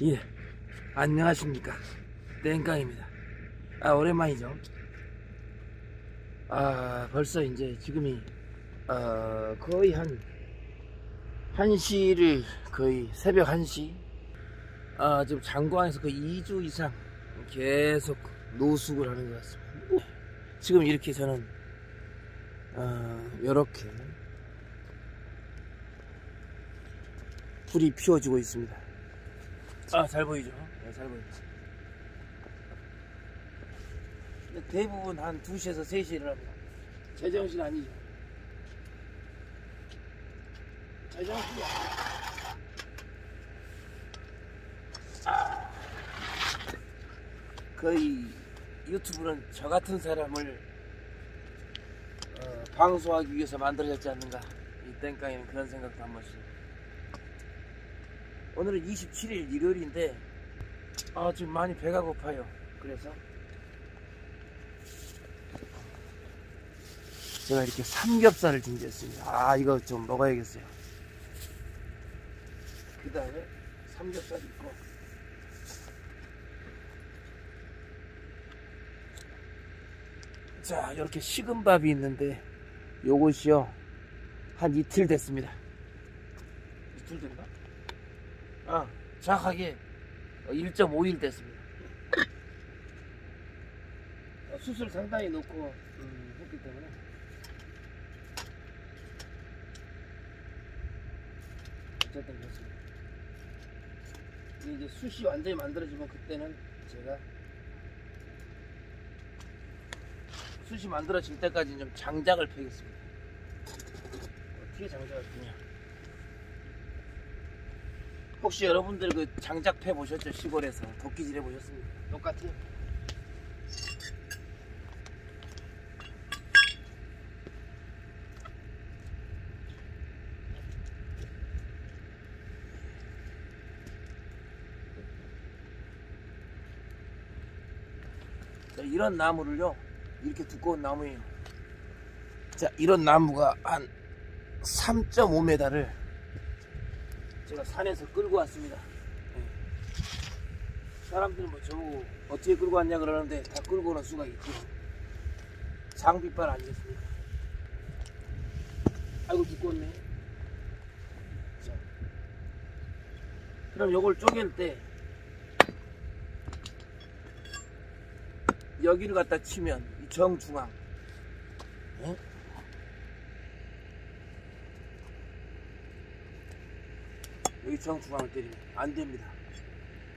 예, 안녕하십니까. 땡깡입니다. 오랜만이죠. 벌써 이제 지금이 거의 한 1시를 거의 새벽 1시. 지금 장고항에서 거의 2주 이상 계속 노숙을 하는 것 같습니다. 지금 이렇게 저는 이렇게 불이 피워지고 있습니다. 잘 보이죠? 네, 잘 보입니다. 대부분 한 2시에서 3시에 일어납니다. 제정신 아니죠? 제정신이야. 거의 유튜브는 저 같은 사람을 방송하기 위해서 만들어졌지 않는가, 이 땡깡에는 그런 생각도 한 번씩. 오늘은 27일 일요일인데 지금 많이 배가 고파요. 그래서 제가 이렇게 삼겹살을 준비했습니다. 이거 좀 먹어야겠어요. 그 다음에 삼겹살 있고, 자, 이렇게 식은 밥이 있는데 요것이요 한 이틀 됐습니다. 이틀 됐나? 정확하게 1.5일 됐습니다. 숯을 상당히 넣고 했기 때문에 어쨌든 그렇습니다. 이제 숯이 완전히 만들어지면 그때는 제가 숯이 만들어질 때까지 좀 장작을 패겠습니다. 어떻게 장작을 패냐? 혹시 여러분들 그 장작 패 보셨죠? 시골에서 도끼질 해 보셨습니까? 똑같아요. 자, 이런 나무를요, 이렇게 두꺼운 나무예요. 자, 이런 나무가 한 3.5m를 제가 산에서 끌고 왔습니다. 사람들은 뭐 저보고 어떻게 끌고 왔냐 그러는데 다 끌고 오는 수가 있죠. 장비빨 아니겠습니까? 아이고 두껍네. 자, 그럼 요걸 쪼갤 때 여기를 갖다 치면 이 정중앙, 여기 정중앙을 때리면 안 됩니다.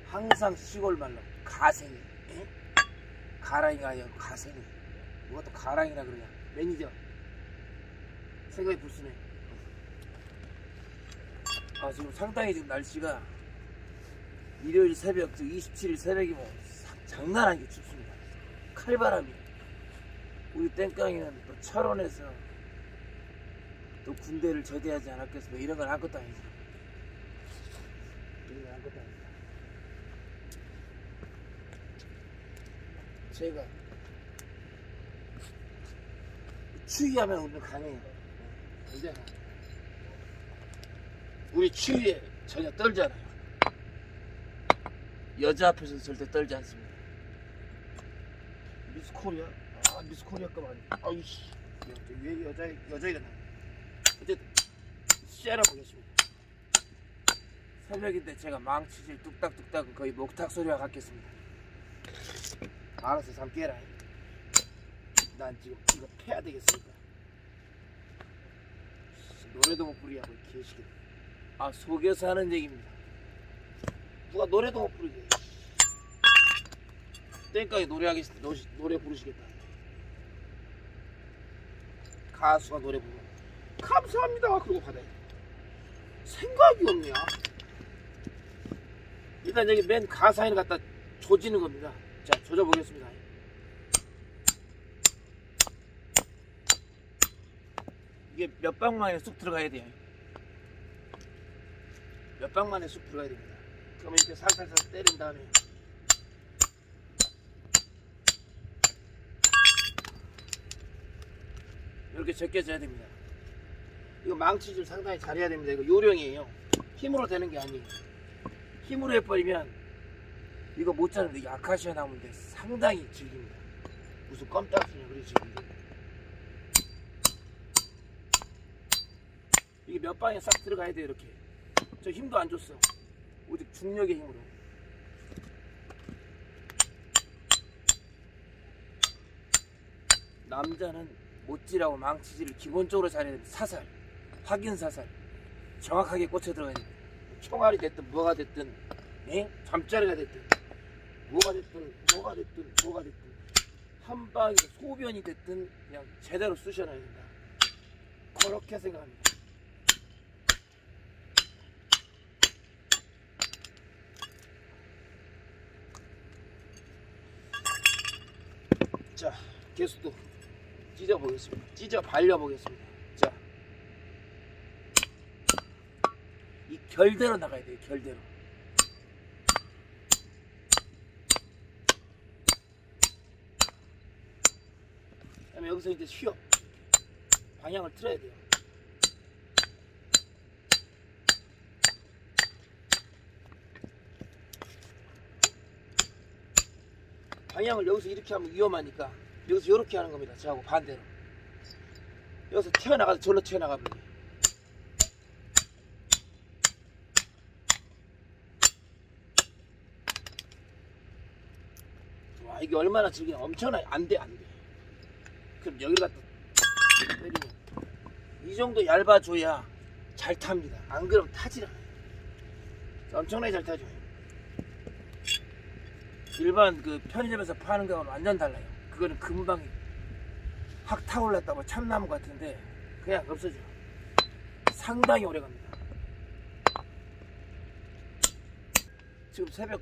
항상 시골 말로 가생이, 가랑이가 아니라 가생이. 누가 또 가랑이라 그러냐? 매니저 생각이 불순해. 지금 상당히 지금 날씨가 일요일 새벽, 27일 새벽이 뭐 장난 아니게 춥습니다. 칼바람이. 우리 땡깡이는 또 철원에서 또 군대를 제대하지 않았겠습니까? 이런 건 아무것도 아니죠. 이런 건 아무것도 아닙니다. 제가 추위하면 우리는 강해요. 근데 우리 추위에 전혀 떨잖아요. 여자 앞에서는 절대 떨지 않습니다. 미스 코리아? 미스 코리아급 아니야. 아이씨, 왜 여자애가 나? 어쨌든 쎄려보겠습니다. 새벽인데 제가 망치질 뚝딱뚝딱 거의 목탁 소리와 같겠습니다. 알아서 잠 깨라. 난 지금 이거 패야 되겠으니까. 노래도 못 부르게 하고 개시기. 속여서 하는 얘기입니다. 누가 노래도 못 부르게. 땡깡이 노래 부르시겠다. 가수가 노래 부르고 감사합니다 그러고 받아야 돼. 생각이 없냐? 일단 여기 맨 가사에는 갖다 조지는 겁니다. 자, 조져 보겠습니다. 이게 몇 방 만에 쑥 들어가야 돼요. 몇 방 만에 쑥 들어가야 됩니다. 그러면 이렇게 살살살 때린 다음에 이렇게 제껴져야 됩니다. 이거 망치질 상당히 잘해야 됩니다. 이거 요령이에요. 힘으로 되는 게 아니에요. 힘으로 해버리면 이거 못 자는데 이게 아카시아 나무인데 상당히 질깁니다. 무슨 껌딱지냐 그래 지금. 이게 몇 방에 싹 들어가야 돼. 이렇게 저 힘도 안 줬어. 오직 중력의 힘으로. 남자는 못질하고 망치질을 기본적으로 잘해야 됩니다. 사살, 확인 사살 정확하게 꽂혀 들어가야 됩니다. 총알이 됐든 뭐가 됐든 잠자리가 됐든 뭐가 됐든 한 방에 소변이 됐든 그냥 제대로 쑤셔놔야 된다. 그렇게 생각합니다. 자, 개수도 찢어 보겠습니다. 찢어 발려 보겠습니다. 자, 이 결대로 나가야 돼요. 결대로. 그다음에 여기서 이제 쉬어. 방향을 틀어야 돼요. 방향을 여기서 이렇게 하면 위험하니까 여기서 이렇게 하는 겁니다. 저하고 반대로. 여기서 튀어나가서 절로 튀어나가면 돼요. 와, 이게 얼마나 즐기냐. 엄청나게 안 돼. 그럼 여기를 갖다 때리면 이 정도 얇아줘야 잘 탑니다. 안 그러면 타질 않아요. 엄청나게 잘 타죠. 일반 그 편의점에서 파는 거하고는 완전 달라요. 그거는 금방 확 타올랐다 뭐 참나무 같은데 그냥 없어져. 상당히 오래 갑니다. 지금 새벽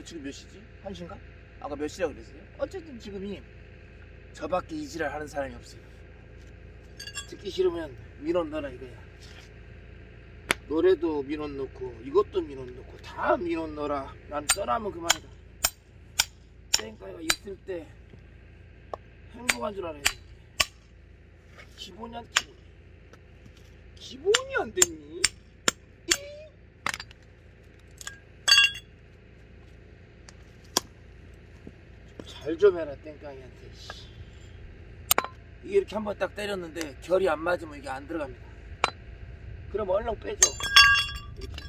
지금 몇 시지? 1시인가? 아까 몇 시라고 그랬어요? 어쨌든 지금이 저밖에 이 지랄 하는 사람이 없어요. 듣기 싫으면 민원 넣어라 이거야. 노래도 민원 넣고 이것도 민원 넣고 다 민원 넣어라. 난 떠나면 그만이다. 땡까이가 있을 때 행복한 줄 알아야 돼. 기본이 안 됐니? 잘 좀 해라 땡깡이한테. 이게 이렇게 한번 딱 때렸는데 결이 안 맞으면 이게 안 들어갑니다. 그럼 얼른 빼줘. 이렇게.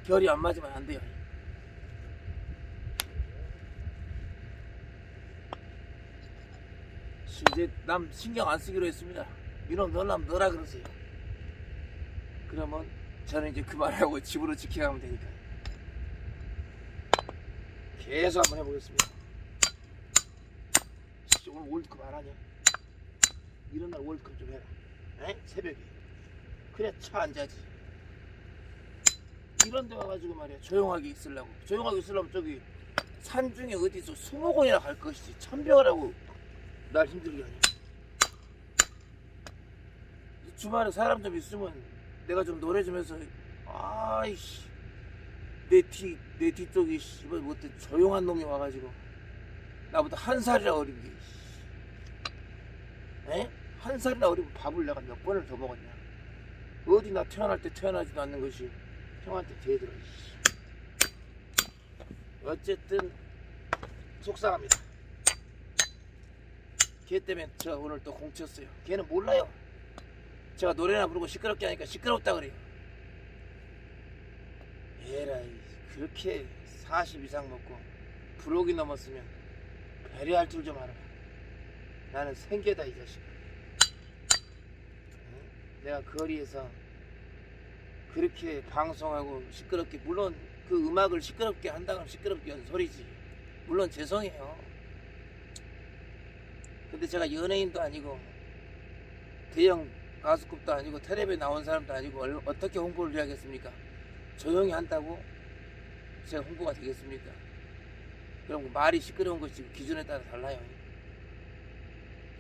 결이 안 맞으면 안 돼요. 이제 남 신경 안 쓰기로 했습니다. 민원 넣으려면 넣으라 그러세요. 그러면 저는 이제 그만하고 집으로 지켜가면 되니까. 계속 한번 해보겠습니다. 오늘 월드컵 안 하냐? 이런 날 월드컵 좀 해라. 에? 새벽에. 그래 차 안 자지. 이런 데 와가지고 말이야 조용하게 있으려고. 조용하게 있으려면 저기 산 중에 어디서 수목원이나 갈 것이지. 참배을 하고 날 힘들게 하냐. 주말에 사람 좀 있으면 내가 좀 노래 좀 해서 아이씨 내 뒤쪽에 씨발 못해 조용한 놈이 와가지고 나보다 한 살이나 어린 게 에? 한 살이나 어리면 밥을 내가 몇 번을 더 먹었냐. 어디 나 태어날 때 태어나지도 않는 것이 형한테 대들어. 어쨌든 속상합니다. 걔 때문에 제가 오늘 또 공쳤어요. 걔는 몰라요. 제가 노래나 부르고 시끄럽게 하니까 시끄럽다 그래요. 에라이 그렇게 40 이상 먹고 불혹이 넘었으면 배려할 줄 좀 알아. 나는 생계다 이 자식. 내가 거리에서 그렇게 방송하고 시끄럽게, 물론 그 음악을 시끄럽게 한다면 시끄럽게 한 소리지. 물론 죄송해요. 근데 제가 연예인도 아니고 대형 가수급도 아니고 텔레비에 나온 사람도 아니고 어떻게 홍보를 해야겠습니까? 조용히 한다고 제가 홍보가 되겠습니까? 그럼 말이 시끄러운 것이 기준에 따라 달라요.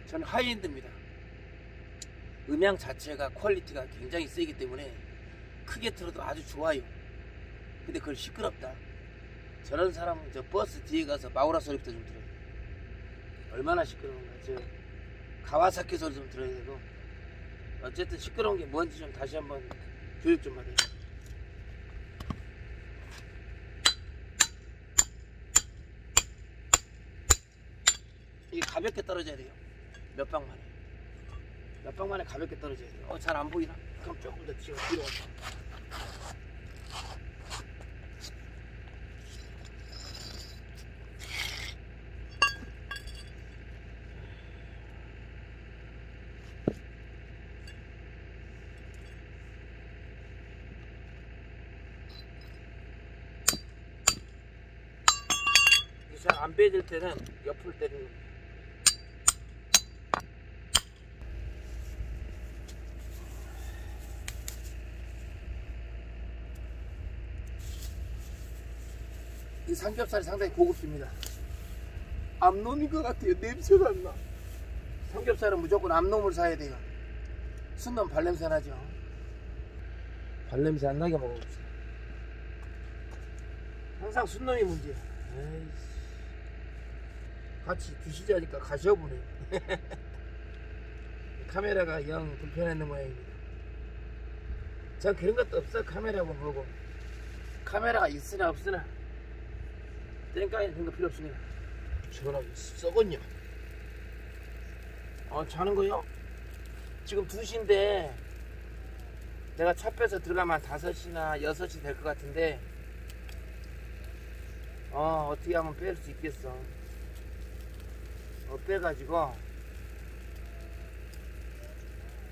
저는 하이엔드입니다. 음향 자체가 퀄리티가 굉장히 세기 때문에 크게 틀어도 아주 좋아요. 근데 그걸 시끄럽다. 저런 사람은 저 버스 뒤에 가서 마우라 소리부터 좀 들어요. 얼마나 시끄러운가. 저 가와사키 소리 좀 들어야 되고 어쨌든 시끄러운 게 뭔지 좀 다시 한번 교육 좀 받아요. 이게 가볍게 떨어져야 돼요. 몇 방 만에. 몇 방 만에 가볍게 떨어져야 돼요. 잘 안 보이나? 그럼 조금 더 뒤로 와서. 잘 안 빼질 때는 옆으로 때리는 겁니다. 이 삼겹살이 상당히 고급집니다. 암놈인 것 같아요. 냄새가 안 나. 삼겹살은 무조건 암놈을 사야 돼요. 순놈 발냄새 나죠. 발냄새 안 나게 먹어봅시다. 항상 순놈이 문제야. 에이씨. 같이 드시자니까 가셔보네. 카메라가 영 불편했는 모양입니다. 전 그런 것도 없어. 카메라고 뭐고. 카메라가 있으나 없으나 땡깡이 그런 거 필요 없습니다. 시원하게 썩었냐. 자는 거요? 지금 2시인데 내가 차 빼서 들어가면 5시나 6시 될 것 같은데 어떻게 하면 뺄 수 있겠어. 빼가지고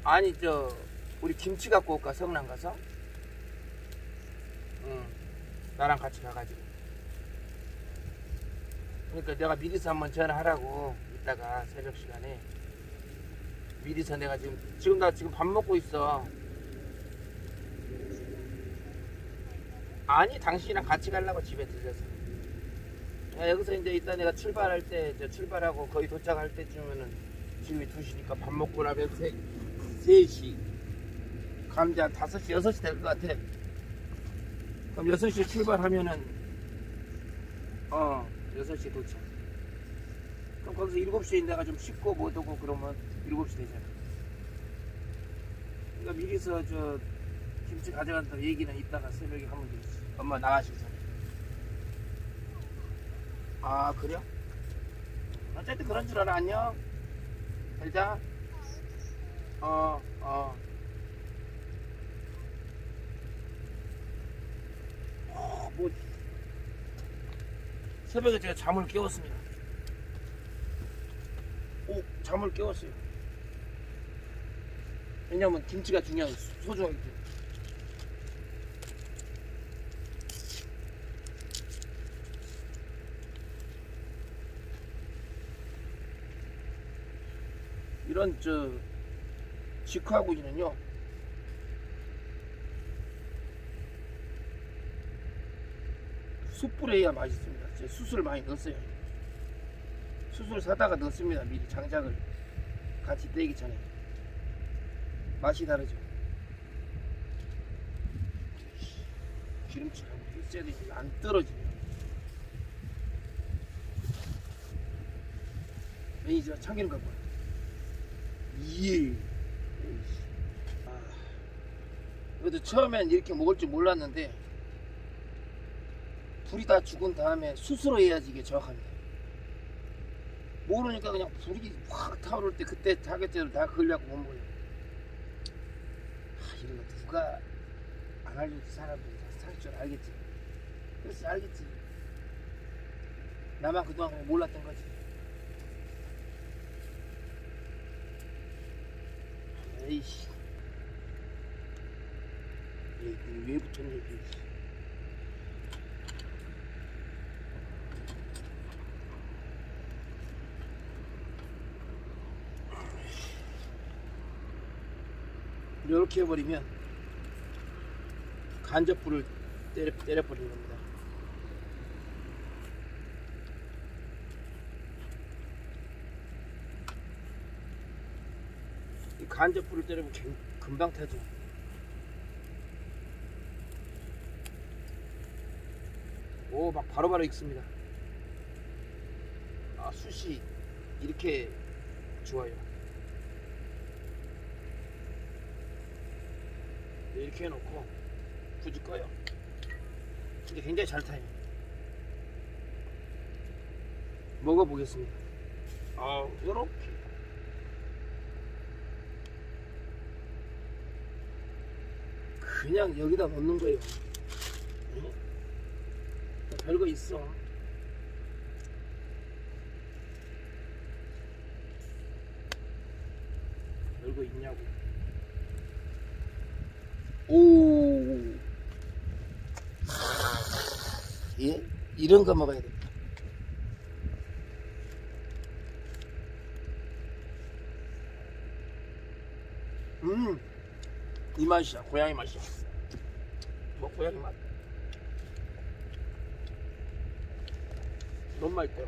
아니 우리 김치 갖고 올까? 성남 가서? 나랑 같이 가가지고. 그러니까 내가 미리서 한번 전화하라고. 이따가 새벽 시간에 미리서 내가 지금 나 지금 밥 먹고 있어. 아니 당신이랑 같이 가려고 집에 들려서. 여기서 이제 이따 내가 출발할 때 출발하고 거의 도착할 때쯤에는 지금이 2시니까 밥 먹고 나면 3시 감지 한 5시 6시 될 것 같아. 그럼 6시에 출발하면은 6시에 도착. 그럼 거기서 7시에 내가 좀 씻고 못 오고 그러면 7시 되잖아. 그러니까 미리서 김치 가져간다고 얘기는 이따가 새벽에 하면 되지. 엄마 나가시기 전에. 그래요? 어쨌든 그런 줄 알아. 안녕. 잘자. 새벽에 제가 잠을 깨웠습니다. 잠을 깨웠어요. 왜냐면 김치가 중요하고 소중하기 때문에. 이런 직화구이는요 숯불에 해야 맛있습니다. 제가 숯을 많이 넣었어요. 숯을 사다가 넣습니다. 미리 장작을 같이 떼기 전에. 맛이 다르죠. 기름칠 한번 있어야 되지. 안 떨어지네. 매니저 참기름 갖고 와요. 그래도 처음엔 이렇게 먹을 줄 몰랐는데 불이 다 죽은 다음에 숯으로 해야지 이게 정확합니다. 모르니까 그냥 불이 확 타오를 때 그때 타겟대로 다 걸려갖고 못 먹어요. 이런 거 누가 안 알려준 사람들이 다 살 줄 알겠지. 그래서 알겠지. 나만 그동안 그냥 몰랐던 거지. 에이씨. 왜 붙었냐 이게. 이렇게 해버리면 간접불을 때려버리는 겁니다. 이 간접불을 때려보면 금방 타죠. 막 바로바로 익습니다. 숯이 이렇게 좋아요. 이렇게 해놓고 굳이 꺼요. 근데 굉장히 잘 타요. 먹어보겠습니다. 요렇게. 그냥 여기다 넣는 거예요. 별거 있어. 별거 있냐고. 오. 예? 이런 거 먹어야 돼. 이 맛이야. 고양이 맛이야. 뭐 고양이 맛. 너무 맛있다.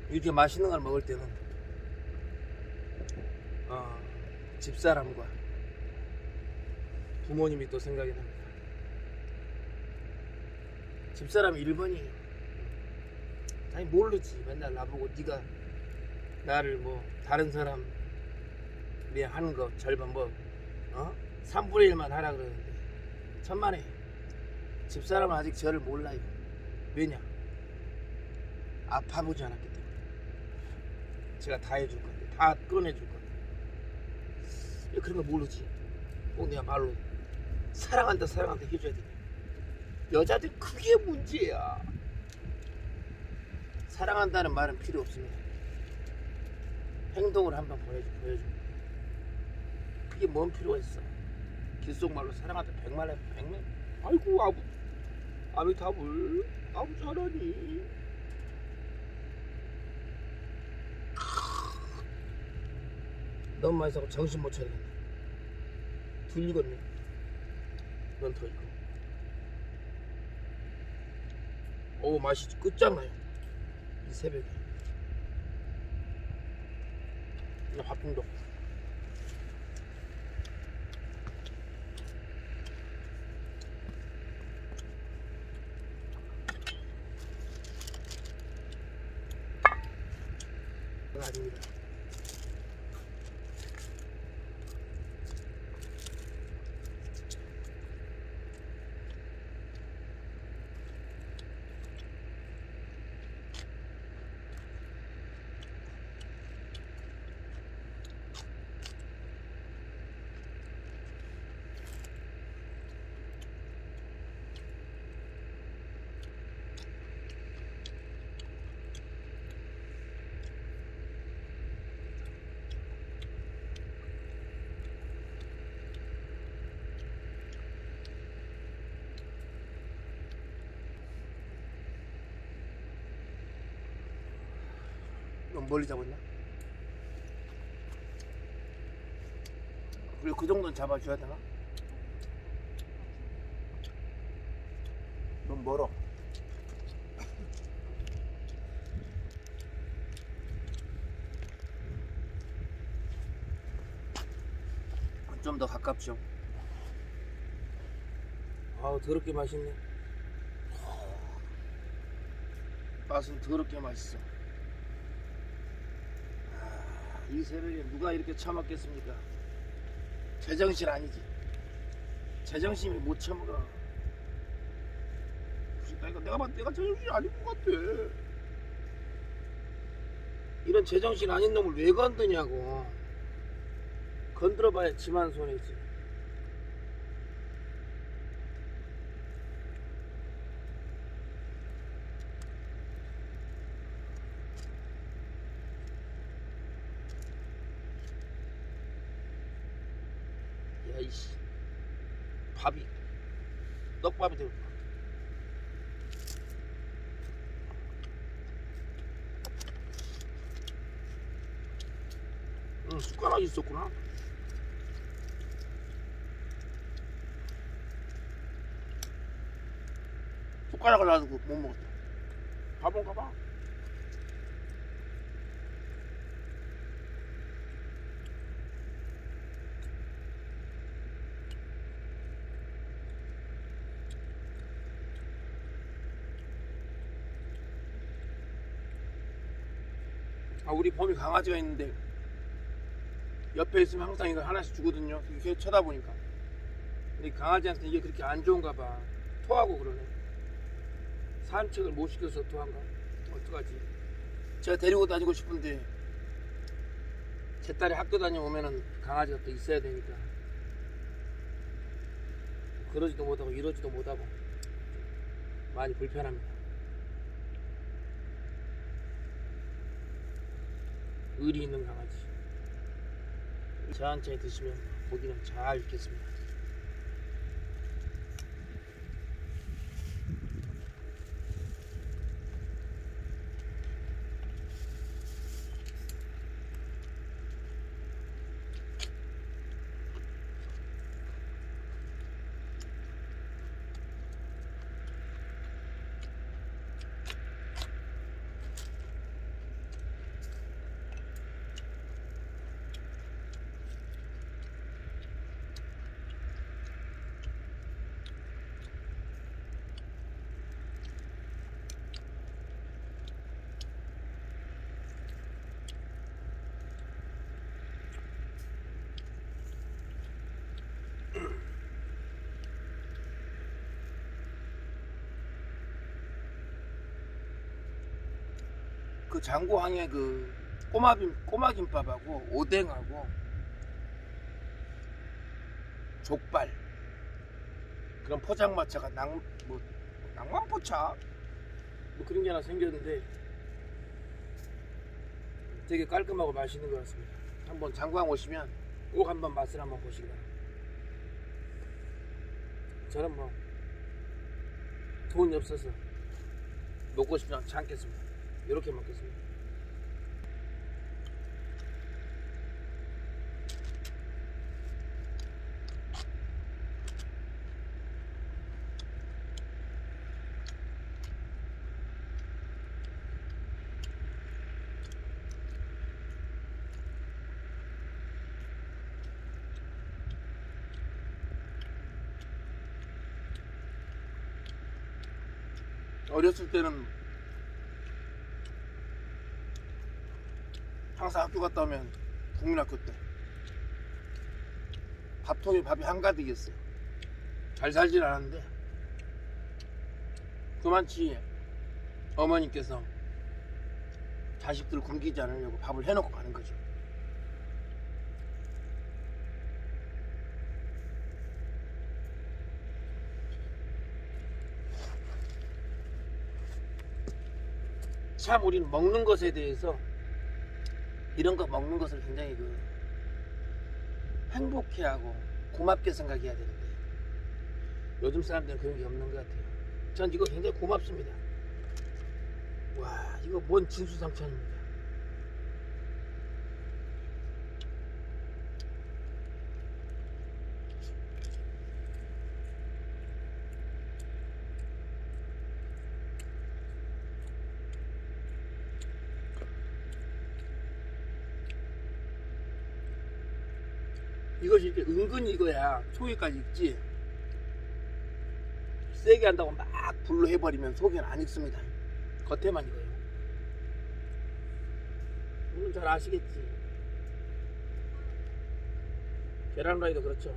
이렇게 맛있는 걸 먹을 때는 집사람과 부모님이 또 생각이 납니다. 집사람이 1번이에요. 아니 모르지. 맨날 나보고 네가 나를 뭐 다른 사람이 하는 거 절반 3분의 1만 하라 그러는데 천만에 집사람은 아직 저를 몰라요. 왜냐? 아파보지 않았기 때문에. 제가 다 해줄 건데, 다 꺼내줄 건데. 그런 거 모르지. 꼭 내가 말로 사랑한다 해줘야 돼. 여자들 그게 문제야. 사랑한다는 말은 필요 없습니다. 행동을 한번 보여줘. 그게 뭔 필요가 있어. 귓속말로 사랑한다 100말 해도 100명. 아이고 아미타불 잘하니. 너무 많이 사고 정신 못 차리겠네. 둘 익었네. 넌 더 익어. 오 맛이 끝장나요. 이 새벽에. 이거 밥통도. 그건 아닙니다. 너무 멀리 잡았나? 그리고 그 정도는 잡아줘야 되나? 너무 멀어. 좀 더 가깝죠. 아우 더럽게 맛있네. 맛은 더럽게 맛있어. 이 새벽에 누가 이렇게 처먹겠습니까? 제정신 아니지. 제정신이 못 처먹어. 내가 봐도 내가 제정신이 아닌 것 같아. 이런 제정신 아닌 놈을 왜 건드냐고. 건드려봐야 지만 손해지. 야이씨 밥이 떡밥이 되고. 숟가락이 있었구나. 숟가락을 놔두고 못 먹었다. 밥은 가봐. 우리 봄이 강아지가 있는데 옆에 있으면 항상 이걸 하나씩 주거든요. 계속 쳐다보니까. 근데 강아지한테 이게 그렇게 안 좋은가 봐. 토하고 그러네. 산책을 못 시켜서 토한가? 어떡하지? 제가 데리고 다니고 싶은데 제 딸이 학교 다녀오면은 강아지가 또 있어야 되니까 그러지도 못하고 이러지도 못하고 많이 불편합니다. 의리 있는 강아지. 천천히 드시면 고기는 잘 익겠습니다. 그 장고항에 그 꼬마 김밥하고 오뎅하고 족발 그런 포장마차가 낭만포차 뭐 그런 게 하나 생겼는데 되게 깔끔하고 맛있는 것 같습니다. 한번 장고항 오시면 꼭 한번 맛을 한번 보시기 바랍니다. 저는 뭐 돈이 없어서 먹고 싶지 않겠습니다. 이렇게 먹겠습니다. 어렸을 때는 항상 학교 갔다 오면 국민학교 때 밥통에 밥이 한가득이었어요. 잘 살진 않았는데 그만치 어머니께서 자식들 굶기지 않으려고 밥을 해놓고 가는 거죠. 참 우리는 먹는 것에 대해서 이런 거 먹는 것을 굉장히 행복해하고 고맙게 생각해야 되는데 요즘 사람들은 그런 게 없는 것 같아요. 전 이거 굉장히 고맙습니다. 와, 이거 뭔 진수성찬입니다. 이것이 이렇게 은근히 익어야 속에까지 익지 세게 한다고 막 불로 해버리면 속에는 안 익습니다. 겉에만 익어요. 물론 잘 아시겠지. 계란 후라이도 그렇죠.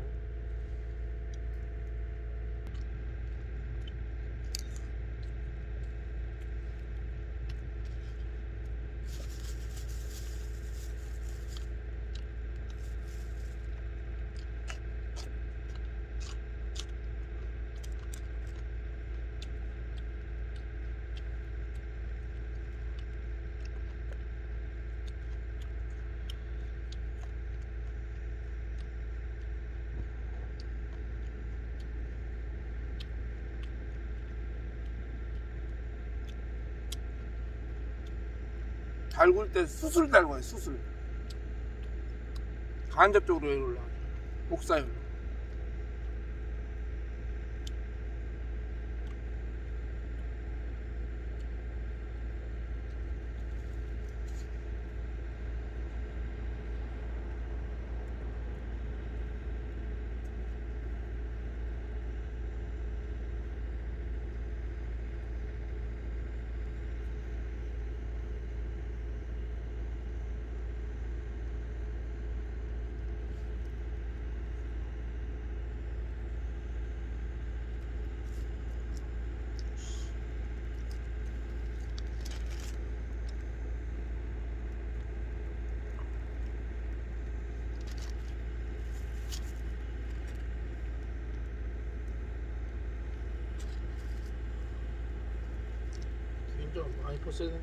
달굴 때 수술 달궈요. 수술 간접적으로 올라가요. 복사열로. 많이 컸어야 되네.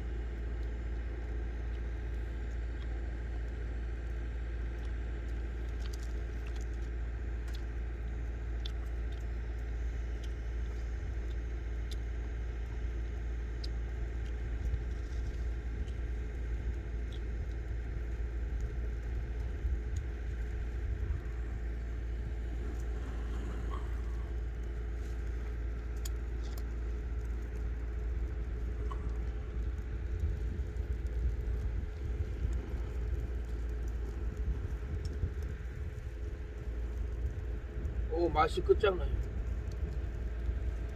오, 맛이 끝장나요.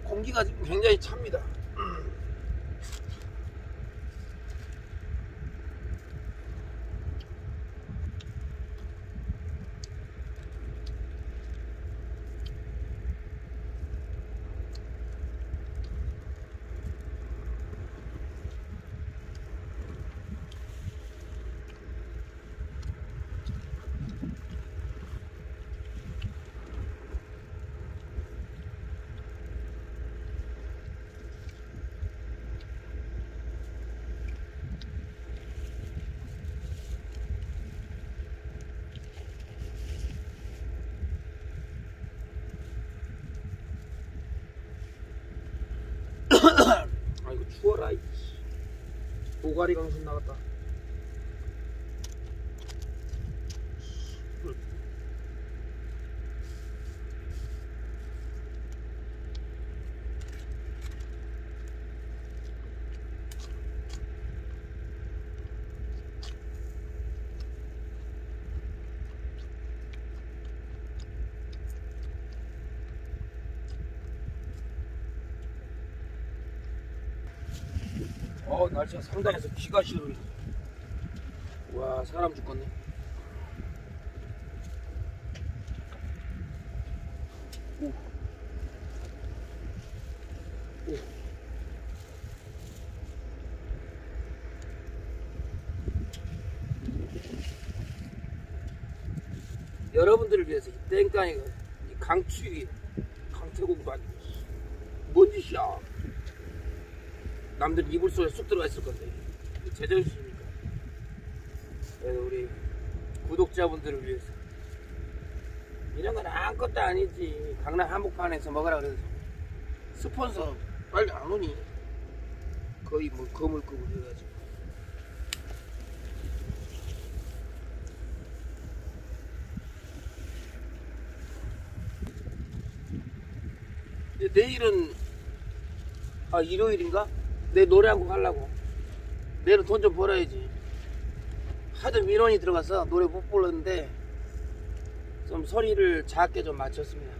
공기가 지금 굉장히 찹니다. 아, 이거 추워라. 보가리 강순 나갔다. 날씨가 상당해서 기가 싫어. 와, 사람 죽겠네. 오. 오. 여러분들을 위해서 이 땡깡이가 이 강추위 강태공도 아니고 뭔 짓이야. 남들 이불 속에 쑥 들어가 있을 건데 제정신입니까? 우리 구독자분들을 위해서 이런 건 아무것도 아니지. 강남 한복판에서 먹으라 그래서 스폰서 빨리 안 오니 거의 뭐 거물급을 해가지고. 내일은 일요일인가? 내 노래 한 곡 하려고. 내일은 돈 좀 벌어야지. 하도 민원이 들어가서 노래 못 불렀는데 좀 소리를 작게 좀 맞췄습니다.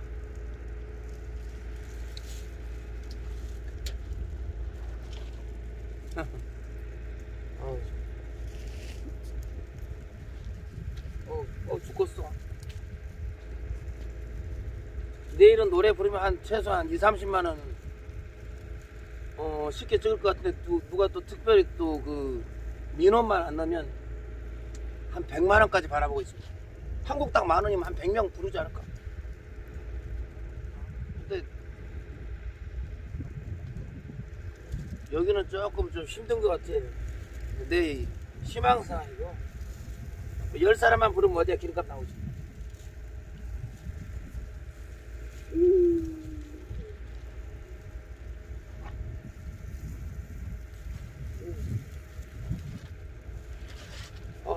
죽겠어. 내일은 노래 부르면 한 최소한 20-30만원 쉽게 찍을 것 같은데 누가 또 특별히 또 그 민원만 안 나면 한 100만원까지 바라보고 있습니다. 한 곡당 10,000원이면 한 100명 부르지 않을까. 근데 여기는 조금 좀 힘든 것 같아. 내 희망사항이고 10사람만 부르면 어디야 기름값 나오지.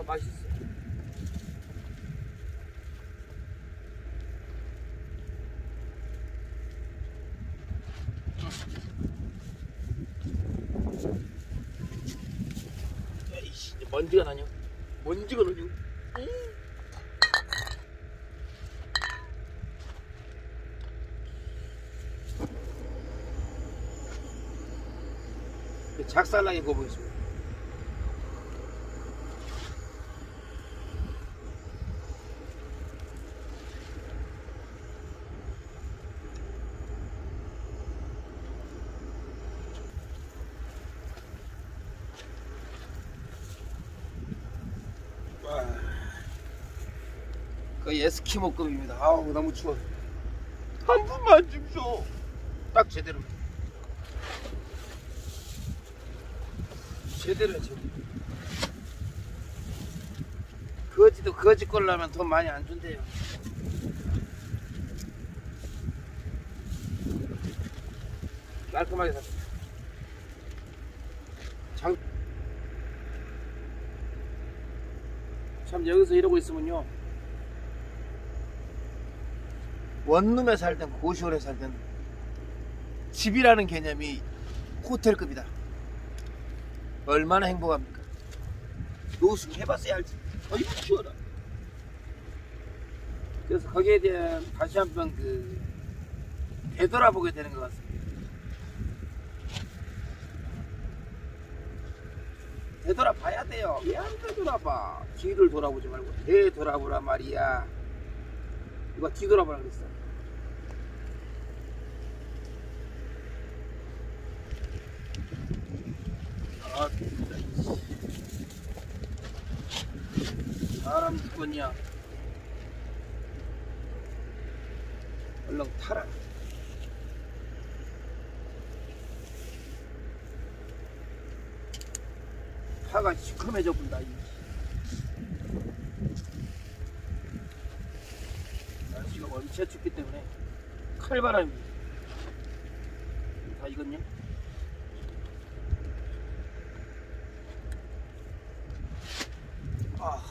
맛있어. 에이씨, 먼지가 나냐? 먼지가 나냐? 작살나게 구워보겠습니다. 거의 에스키모급입니다. 아우, 너무 추워. 한 분만 좀 줘. 딱 제대로. 제대로야 제대로. 거지도 거지 걸로 하면 돈 많이 안 준대요. 깔끔하게 샀습니다. 참 여기서 이러고 있으면요, 원룸에 살든 고시원에 살든 집이라는 개념이 호텔급이다. 얼마나 행복합니까? 노숙 해봤어야 알지. 어이구 추워라. 그래서 거기에 대한 다시 한번 되돌아보게 되는 것 같습니다. 되돌아봐야 돼요. 왜 안 되돌아봐? 뒤를 돌아보지 말고 되돌아보란 말이야. 누가 뒤돌아보라 그랬어. 아, 사람 죽겠냐? 얼른 타라. 파가 시커매져 본다. 날씨가 원체 춥기 때문에 칼바람이 다 익었냐? 아.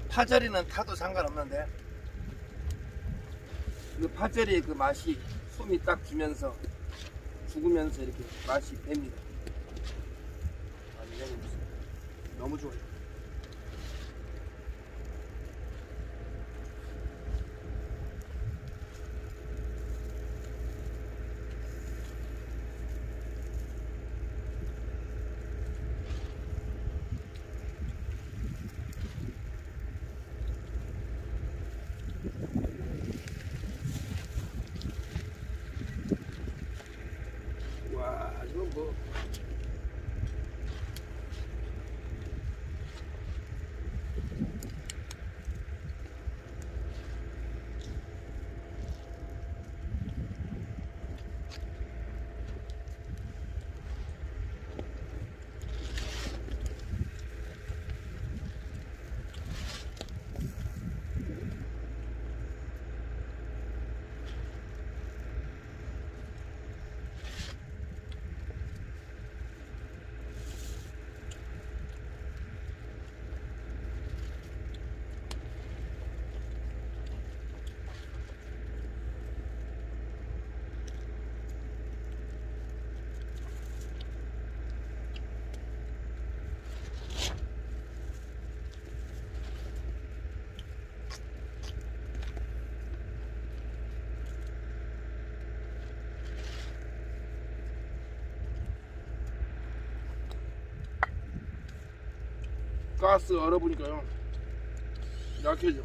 파절이는 타도 상관없는데 그 파절이의 그 맛이 숨이 딱 주면서 죽으면서 이렇게 맛이 뱄니다. 완전히 너무 좋아요. 와, 이건 뭐 가스 얼어보니까요 약해져.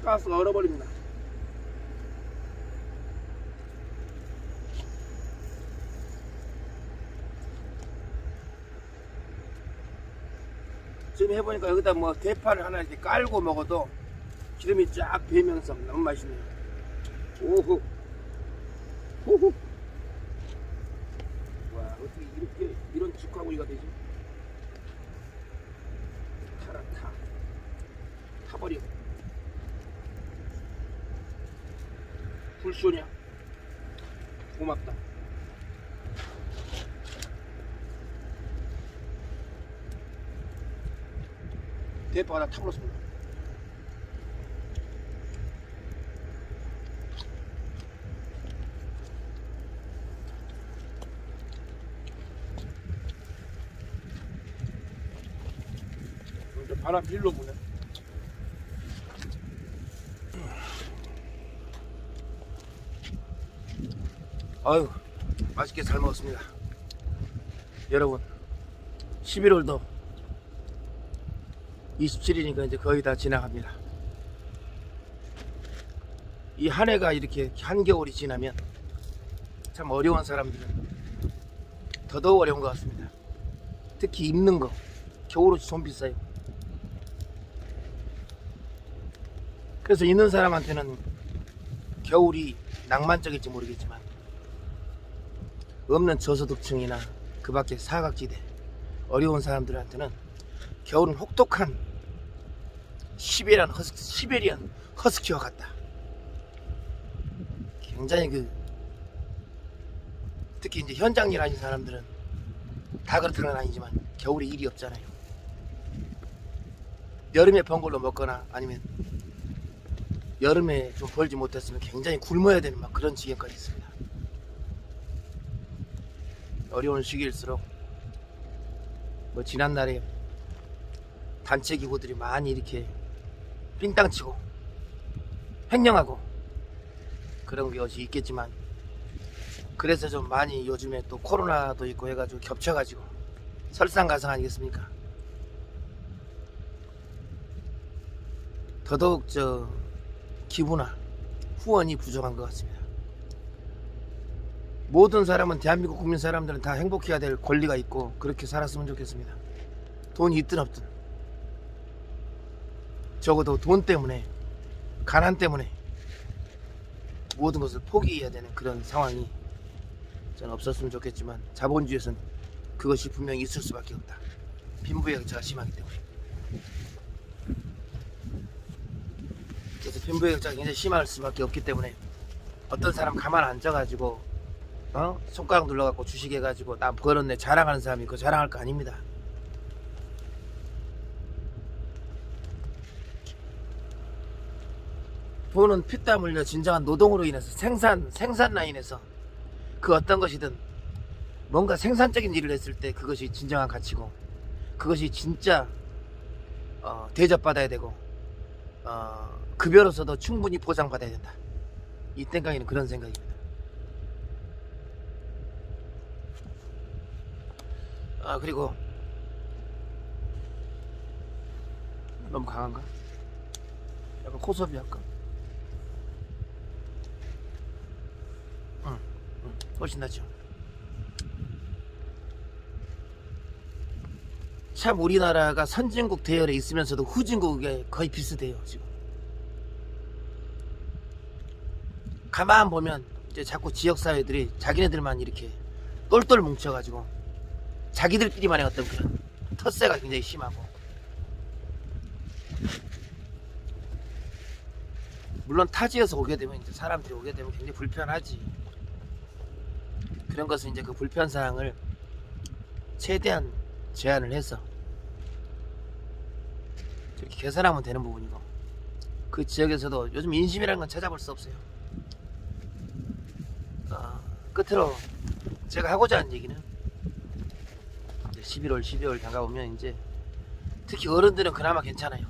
가스가 얼어버립니다. 지금 해보니까 여기다 뭐 대파를 하나 이렇게 깔고 먹어도 기름이 쫙 배면서 너무 맛있네요. 오호 호호. 와, 어떻게 이렇게 이런 직화구이가 되지? 타라 타버려. 불쇼냐? 고맙다. 대파가 다 타버렸습니다. 바람 일로 부네. 아유, 맛있게 잘 먹었습니다. 여러분, 11월도 27일이니까 이제 거의 다 지나갑니다. 이 한 해가 이렇게 한겨울이 지나면 참 어려운 사람들은 더더욱 어려운 것 같습니다. 특히 입는 거, 겨울옷이 좀 비싸요. 그래서 있는 사람한테는 겨울이 낭만적일지 모르겠지만, 없는 저소득층이나 그 밖에 사각지대 어려운 사람들한테는 겨울은 혹독한 시베리안 허스키와 같다. 굉장히 특히 이제 현장 일 하는 사람들은 다 그렇다는 건 아니지만 겨울에 일이 없잖아요. 여름에 번 걸로 먹거나 아니면 여름에 좀 벌지 못했으면 굉장히 굶어야 되는 막 그런 지경까지 있습니다. 어려운 시기일수록 지난날에 단체 기구들이 많이 이렇게 삥땅치고 횡령하고 그런 것이 있겠지만, 그래서 좀 많이 요즘에 또 코로나도 있고 해가지고 겹쳐가지고 설상가상 아니겠습니까? 더더욱 기부나 후원이 부족한 것 같습니다. 모든 사람은, 대한민국 국민 사람들은 다 행복해야 될 권리가 있고 그렇게 살았으면 좋겠습니다. 돈이 있든 없든 적어도 돈 때문에, 가난 때문에 모든 것을 포기해야 되는 그런 상황이 저는 없었으면 좋겠지만, 자본주의에서는 그것이 분명히 있을 수밖에 없다. 빈부격차가 심하기 때문에. 그래서 빈부격차가 굉장히 심할 수밖에 없기 때문에 어떤 사람 가만 앉아가지고 손가락 눌러갖고 주식해가지고 나 벌었네 자랑하는 사람이 그거 자랑할 거 아닙니다. 돈은 피땀 흘려 진정한 노동으로 인해서 생산 라인에서 그 어떤 것이든 뭔가 생산적인 일을 했을 때 그것이 진정한 가치고, 그것이 진짜 대접받아야 되고 급여로서도 충분히 보상받아야 된다. 이 땡깡이는 그런 생각입니다. 그리고 너무 강한가? 약간 코섭이 할까? 훨씬 낫죠. 참 우리나라가 선진국 대열에 있으면서도 후진국에 거의 비슷해요. 지금 가만 보면 이제 자꾸 지역사회들이 자기네들만 이렇게 똘똘 뭉쳐가지고 자기들끼리만의 어떤 그런 텃세가 굉장히 심하고, 물론 타지에서 오게 되면 이제 사람들이 오게 되면 굉장히 불편하지. 그런 것은 이제 그 불편사항을 최대한 제한을 해서 이렇게 개선하면 되는 부분이고, 그 지역에서도 요즘 인심이라는 건 찾아볼 수 없어요. 끝으로 제가 하고자 하는 얘기는, 11월 12월 다가오면 이제 특히 어른들은 그나마 괜찮아요.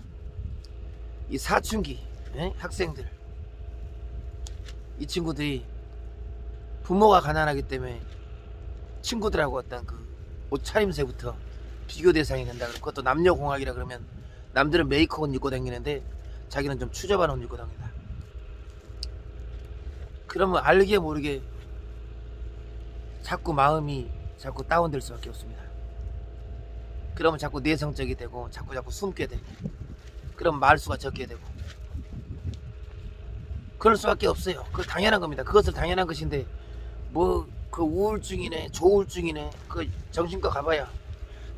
이 사춘기 학생들, 이 친구들이 부모가 가난하기 때문에 친구들하고 어떤 그 옷차림새부터 비교 대상이 된다. 그것도 남녀공학이라 그러면 남들은 메이커 옷 입고 다니는데 자기는 좀 추접한 옷 입고 다닙니다. 그러면 알게 모르게 자꾸 마음이 자꾸 다운될 수밖에 없습니다. 그러면 자꾸 내성적이 되고 자꾸 숨게 되고, 그럼 말수가 적게 되고, 그럴 수밖에 없어요. 그거 당연한 겁니다. 그것을 당연한 것인데 그 우울증이네 조울증이네 그 정신과 가봐야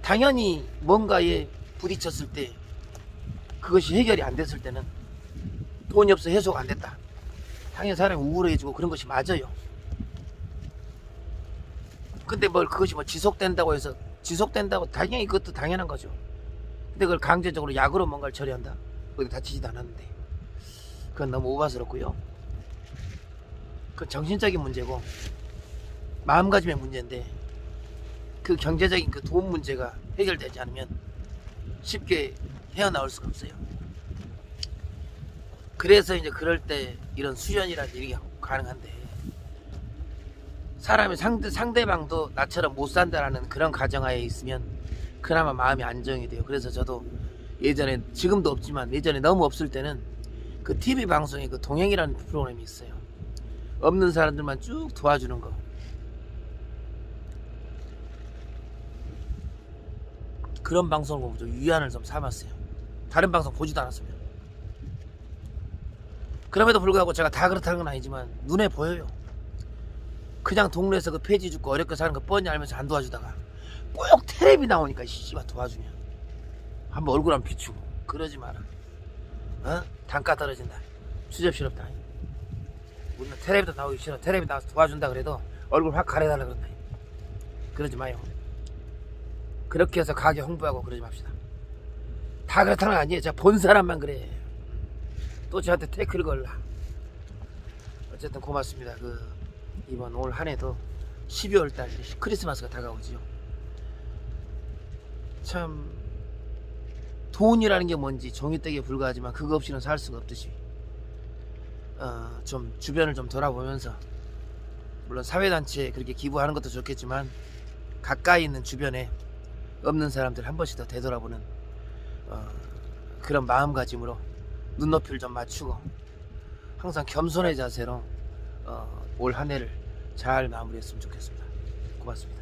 당연히 뭔가에 부딪혔을 때 그것이 해결이 안 됐을 때는 돈이 없어 해소가 안 됐다. 당연히 사람이 우울해지고 그런 것이 맞아요. 근데 그것이 지속된다고 해서, 지속된다고 당연히 그것도 당연한 거죠. 근데 그걸 강제적으로 약으로 뭔가를 처리한다? 어디 다치지도 않았는데. 그건 너무 오바스럽고요. 그건 정신적인 문제고 마음가짐의 문제인데, 그 경제적인 그 돈 문제가 해결되지 않으면 쉽게 헤어나올 수가 없어요. 그래서 이제 그럴 때 이런 수련이라는 일이 가능한데, 사람이 상대방도 나처럼 못 산다라는 그런 가정하에 있으면 그나마 마음이 안정이 돼요. 그래서 저도 예전에, 지금도 없지만 예전에 너무 없을 때는 그 TV 방송에 그 동행이라는 프로그램이 있어요. 없는 사람들만 쭉 도와주는 거. 그런 방송을 보고 좀 위안을 좀 삼았어요. 다른 방송 보지도 않았으면. 그럼에도 불구하고 제가 다 그렇다는 건 아니지만 눈에 보여요. 그냥 동네에서 그 폐지 죽고 어렵게 사는 거 뻔히 알면서 안 도와주다가 꼭 텔레비 나오니까 씨발 도와주면 한번 얼굴 안 비추고 그러지 마라. 어? 단가 떨어진다. 추접스럽다. 우리는 텔레비도 나오기 싫어. 텔레비 나와서 도와준다 그래도 얼굴 확 가려달라 그런다. 그러지 마요. 그렇게 해서 가게 홍보하고 그러지 맙시다. 다 그렇다는 건 아니에요. 제가 본 사람만 그래. 또 저한테 태클 걸라. 어쨌든 고맙습니다. 이번 올 한해도 12월달 크리스마스가 다가오지요. 참 돈이라는 게 뭔지 종이떼기에 불과하지만 그거 없이는 살 수가 없듯이 좀 주변을 좀 돌아보면서, 물론 사회단체에 그렇게 기부하는 것도 좋겠지만 가까이 있는 주변에 없는 사람들 한 번씩 더 되돌아보는 그런 마음가짐으로 눈높이를 좀 맞추고 항상 겸손의 자세로 올 한해를 잘 마무리했으면 좋겠습니다. 고맙습니다.